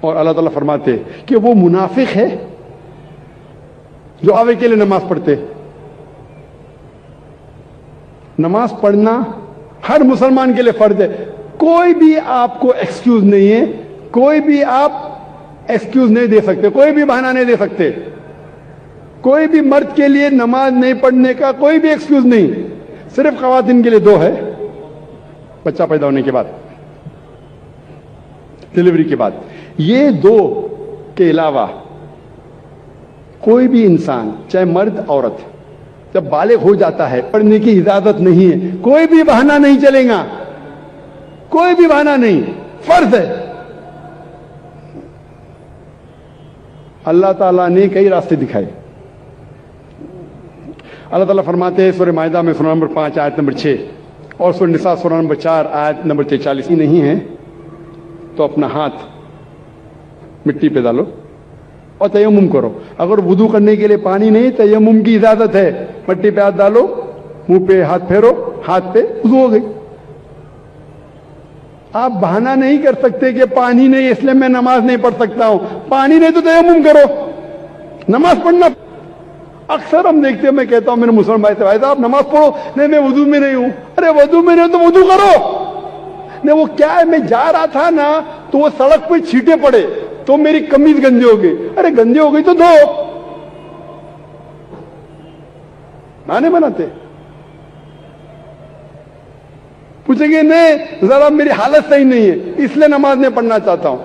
اور اللہ تعالیٰ فرماتے کہ وہ منافق ہے جو آوے کے لیے نماز پڑھتے. نماز پڑھنا ہر مسلمان کے لیے فرض ہے. کوئی بھی آپ کو ایکسکیوز نہیں ہے, کوئی بھی آپ ایکسکیوز نہیں دے سکتے, کوئی بھی بہانہ نہیں دے سکتے. کوئی بھی مرد کے لیے نماز نہیں پڑھنے کا کوئی بھی ایکسکیوز نہیں. صرف خواتین کے لیے 2 ہے, بچہ پیدا ہونے کے بعد, ڈلیوری کے بعد. یہ 2 کے علاوہ کوئی بھی انسان, چاہے مرد عورت, جب بالغ ہو جاتا ہے پڑھنے کی اجازت نہیں ہے. کوئی بھی بہانہ نہیں چلے گا, کوئی بھی بہانہ نہیں, فرض ہے. اللہ تعالیٰ نے کئی راستے دکھائے. اللہ تعالیٰ فرماتے ہیں سورہ مائدہ میں سورہ نمبر 5 آیت نمبر 6 اور سورہ نساء سورہ نمبر 4 آیت نمبر 43 نہیں ہے تو اپنا ہاتھ مٹی پہ ڈالو اور تیمم کرو. اگر وضو کرنے کے لیے پانی نہیں, تیمم کی اجازت ہے. مٹی پہ ہاتھ ڈالو, منہ پہ ہاتھ پھیرو, ہاتھ پہ وضو ہو گئی. آپ بہانہ نہیں کر سکتے کہ پانی نہیں اس لیے میں نماز نہیں پڑھ سکتا ہوں. پانی نہیں تو تیمم کرو, نماز پڑھنا. اکثر ہم دیکھتے ہیں, میں کہتا ہوں میرے مسلمان بھائی سے, بھائی صاحب نماز پڑھو. نہیں میں وضو میں نہیں ہوں. ارے وضو میں نہیں تو وضو کرو. نہیں وہ کیا ہے, میں جا رہا تھا نا تو وہ سڑک پہ چھینٹے پڑے تو میری قمیض گندی ہو گئی. ارے گندی ہو گئی تو دھو. بہانے بناتے. پوچھیں گے نہیں ذرا میری حالت صحیح نہیں ہے اس لیے نماز نہیں پڑھنا چاہتا ہوں.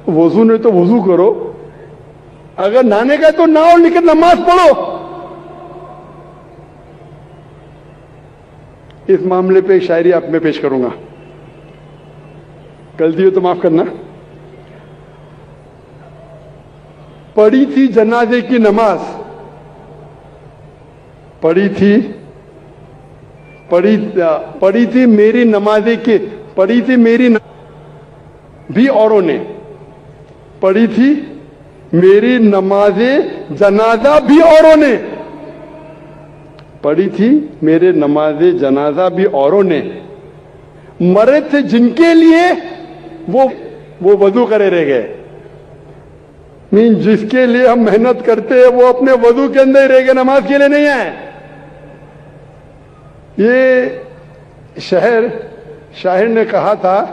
وضو نہیں تو وضو کرو. اگر نہانے کا تو نہاؤ لیکن نماز پڑھو. اس معاملے پہ ایک شاعری آپ میں پیش کروں گا, غلطی ہو تو معاف کرنا. پڑھی تھی جنازے کی نماز, پڑھی تھی میری نمازیں کی, پڑھی تھی میری بھی اوروں نے, پڑھی تھی میری نماز جنازہ بھی اوروں نے, پڑھی تھی میرے نماز جنازہ بھی اوروں نے. مرے تھے جن کے لیے وہ وضو کرے رہ گئے. جس کے لیے ہم محنت کرتے ہیں وہ اپنے وضو کے اندر رہ گئے, نماز کے لیے نہیں آئے. یہ شاعر نے کہا تھا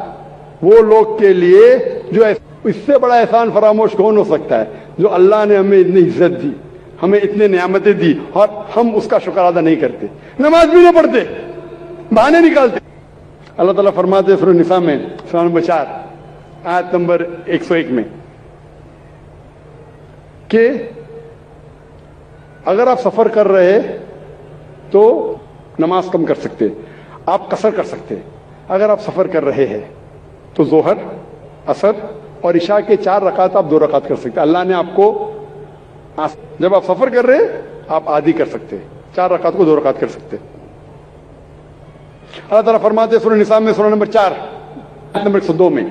وہ لوگ کے لیے جو اس سے بڑا احسان فراموش کون ہو سکتا ہے, جو اللہ نے ہمیں اتنی عزت دی, ہمیں اتنے نعمتیں دی اور ہم اس کا شکر ادا نہیں کرتے, نماز بھی نہیں پڑھتے, بہانے نکالتے. اللہ تعالیٰ فرماتے سورہ نساء میں سورہ نمبر 4 آیت نمبر 101 میں کہ اگر آپ سفر کر رہے تو نماز کم کر سکتے, آپ قصر کر سکتے. اگر آپ سفر کر رہے ہیں تو ظہر, عصر اور عشاء کے 4 رکعت آپ 2 رکعت کر سکتے. اللہ نے آپ کو جب آپ سفر کر رہے آپ آدھی کر سکتے, 4 رکعت کو 2 رکعت کر سکتے. اللہ تعالیٰ فرماتے سورہ نساء میں سورہ نمبر 4 آیت نمبر 102 میں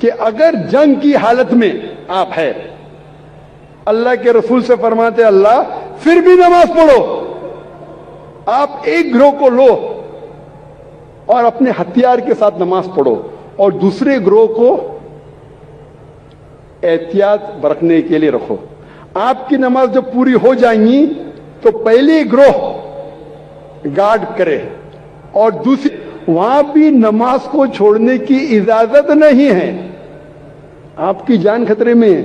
کہ اگر جنگ کی حالت میں آپ ہے, اللہ کے رسول سے فرماتے اللہ پھر بھی نماز پڑھو. آپ ایک گروہ کو لو اور اپنے ہتھیار کے ساتھ نماز پڑھو اور دوسرے گروہ کو احتیاط برتنے کے لیے رکھو. آپ کی نماز جب پوری ہو جائیں گی تو پہلی گروہ گارڈ کرے اور دوسری, وہاں بھی نماز کو چھوڑنے کی اجازت نہیں ہے. آپ کی جان خطرے میں ہے,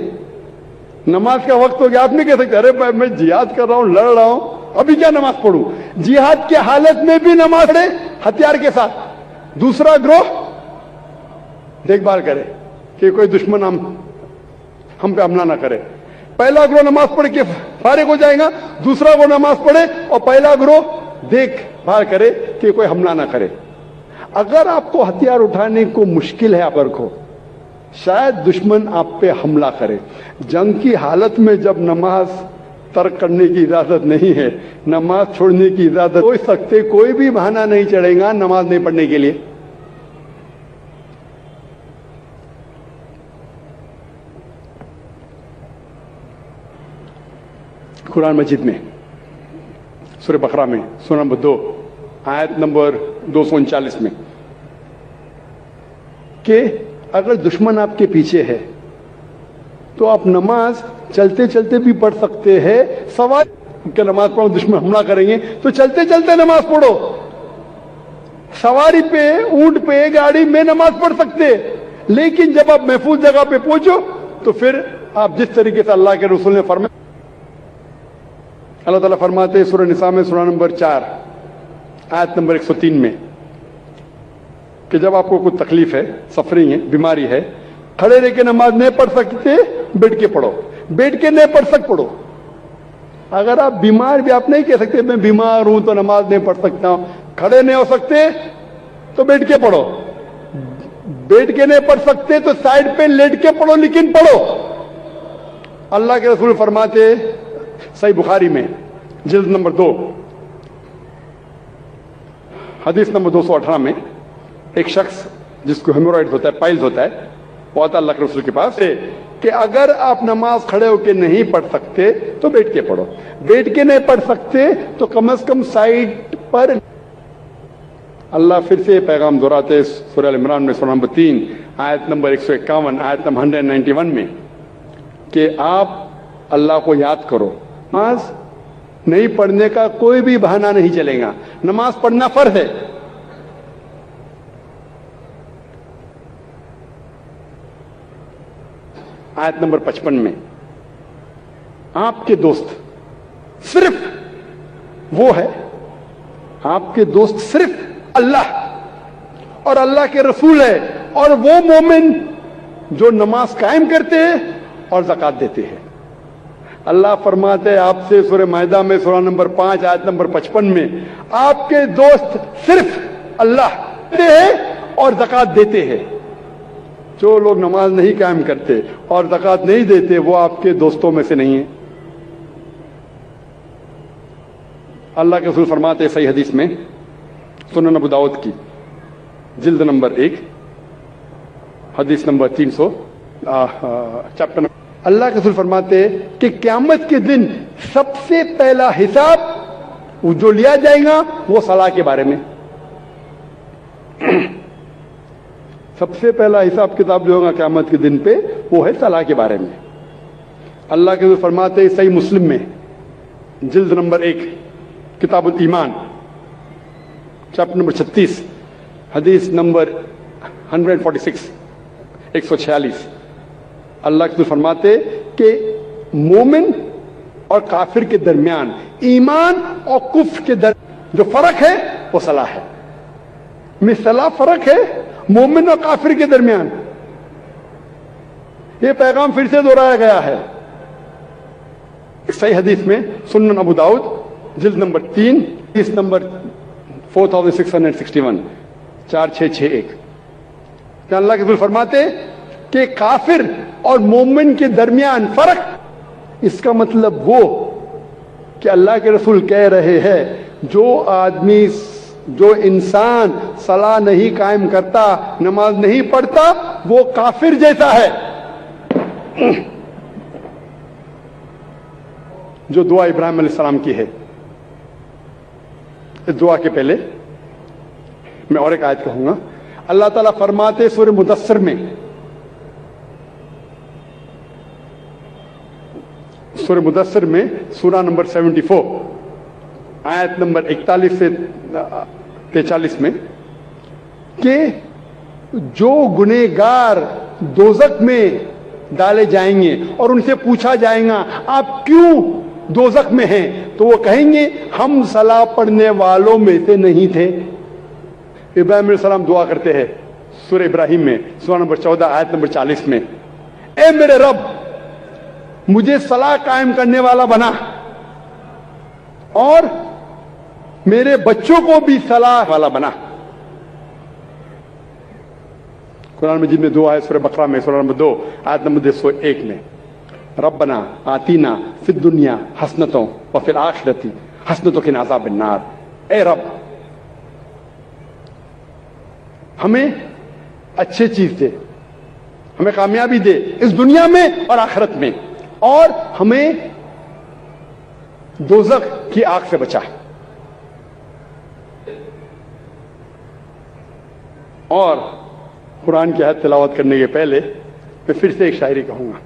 نماز کا وقت ہو گیا, آپ نہیں کہہ سکتے ارے بھائی میں جہاد کر رہا ہوں, لڑ رہا ہوں, ابھی کیا نماز پڑھوں. جہاد کی حالت میں بھی نماز پڑھے ہتھیار کے ساتھ, دوسرا گروہ دیکھ بھال کرے کہ کوئی دشمن ہم پہ حملہ نہ کرے. پہلا گروہ نماز پڑھ کے فارغ ہو جائے گا, دوسرا گروہ نماز پڑھے اور پہلا گروہ دیکھ بھال کرے کہ کوئی حملہ نہ کرے. اگر آپ کو ہتھیار اٹھانے کو مشکل ہے آپ کو, شاید دشمن آپ پہ حملہ کرے. جنگ کی حالت میں جب نماز ترک کرنے کی اجازت نہیں ہے, نماز چھوڑنے کی اجازت ہو سکتے, کوئی بھی بہانہ نہیں چڑھے گا نماز نہیں پڑھنے کے لیے. قرآن مجید میں سورہ بقرہ میں سورہ نمبر 2 آیت نمبر 239 میں کہ اگر دشمن آپ کے پیچھے ہے تو آپ نماز چلتے چلتے بھی پڑھ سکتے ہیں. سوال کہ نماز پڑھو دشمن حملہ کریں گے تو چلتے چلتے نماز پڑھو. سواری پہ، اونٹ پہ، گاڑی میں نماز پڑھ سکتے، لیکن جب آپ محفوظ جگہ پہ پہنچو تو پھر آپ جس طریقے سے اللہ کے رسول نے فرمایا. اللہ تعالیٰ فرماتے ہیں سورہ نساء میں سورہ نمبر 4 آیت نمبر 103 میں کہ جب آپ کو کوئی تکلیف ہے، سفرنگ ہے، بیماری ہے، کھڑے رہ کے نماز نہیں پڑھ سکتے بیٹھ کے پڑھو، بیٹھ کے نہیں پڑھ سکتے پڑھو. اگر آپ بیمار بھی آپ نہیں کہہ سکتے میں بیمار ہوں تو نماز نہیں پڑھ سکتا ہوں، کھڑے نہیں ہو سکتے تو بیٹھ کے پڑھو، بیٹھ کے نہیں پڑھ سکتے تو سائڈ پہ لیٹ کے پڑھو لیکن پڑھو. اللہ کے رسول فرماتے صحیح بخاری میں جلد نمبر 2 حدیث نمبر 218 میں ایک شخص جس کو ہیمورائڈ ہوتا ہے، پائلز ہوتا ہے، وہ آتا اللہ کے رسول کے پاس کہ اگر آپ نماز کھڑے ہو کے نہیں پڑھ سکتے تو بیٹھ کے پڑھو، بیٹھ کے نہیں پڑھ سکتے تو کم از کم سائڈ پر. اللہ پھر سے پیغام دہراتے سورہ ال عمران میں سورہ نمبر 3 آیت نمبر 151 آیت نمبر 191 میں کہ آپ اللہ کو یاد کرو. نماز نہیں پڑھنے کا کوئی بھی بہانہ نہیں چلے گا، نماز پڑھنا فرض ہے. آیت نمبر 55 میں آپ کے دوست صرف وہ ہے، آپ کے دوست صرف اللہ اور اللہ کے رسول ہے اور وہ مومن جو نماز قائم کرتے ہیں اور زکات دیتے ہیں. اللہ فرماتے ہیں آپ سے سورہ مائدہ میں سورہ نمبر 5 آیت نمبر 55 میں آپ کے دوست صرف اللہ دیتے ہیں اور زکات دیتے ہیں. جو لوگ نماز نہیں قائم کرتے اور زکات نہیں دیتے وہ آپ کے دوستوں میں سے نہیں ہیں. اللہ کے رسول فرماتے ہیں صحیح حدیث میں سنن ابو داؤد کی جلد نمبر 1 حدیث نمبر 300 چیپٹر نمبر. اللہ کے رسول فرماتے ہیں کہ قیامت کے دن سب سے پہلا حساب جو لیا جائے گا وہ صلاح کے بارے میں. سب سے پہلا حساب کتاب جو ہوگا قیامت کے دن پہ وہ ہے صلاح کے بارے میں. اللہ کے رسول فرماتے ہیں صحیح مسلم میں جلد نمبر 1 کتاب الایمان چیپٹر نمبر 36 حدیث نمبر 146 146 اللہ کے رسول فرماتے کہ مومن اور کافر کے درمیان، ایمان اور کفر کے درمیان جو فرق ہے وہ صلاح ہے. میں صلاح فرق ہے مومن اور کافر کے درمیان. یہ پیغام پھر سے دہرایا گیا ہے صحیح حدیث میں سنن ابو داؤد جلد نمبر 3 حدیث نمبر 4661 4661 کہ اللہ کے رسول فرماتے کہ کافر اور مومن کے درمیان فرق، اس کا مطلب وہ کہ اللہ کے رسول کہہ رہے ہیں جو انسان صلاح نہیں قائم کرتا، نماز نہیں پڑھتا، وہ کافر جیسا ہے. جو دعا ابراہیم علیہ السلام کی ہے، اس دعا کے پہلے میں اور ایک آیت کہوں گا. اللہ تعالیٰ فرماتے سورہ مدثر میں، سورہ مدثر میں سورہ نمبر 74 آیت نمبر 41 سے 43 میں کہ جو گنہگار دوزخ میں ڈالے جائیں گے اور ان سے پوچھا جائے گا آپ کیوں دوزخ میں ہیں، تو وہ کہیں گے ہم صلاح پڑھنے والوں میں سے نہیں تھے. ابراہیم علیہ السلام دعا کرتے ہیں سورہ ابراہیم میں سورہ نمبر 14 آیت نمبر 40 میں، اے میرے رب مجھے صلاح قائم کرنے والا بنا اور میرے بچوں کو بھی صلاح والا بنا. قرآن مجید میں دعا ہے سورہ بقرہ میں سورہ نمبر 2 آیت نمبر 201 میں، ربنا آتینا فی الدنیا حسنتوں وفی الآخرتی حسنتوں وقنا عذاب النار. اے رب ہمیں اچھی چیز دے، ہمیں کامیابی دے اس دنیا میں اور آخرت میں، اور ہمیں دوزخ کی آگ سے بچا. اور قرآن کی آیت تلاوت کرنے کے پہلے میں پھر سے ایک شاعری کہوں گا.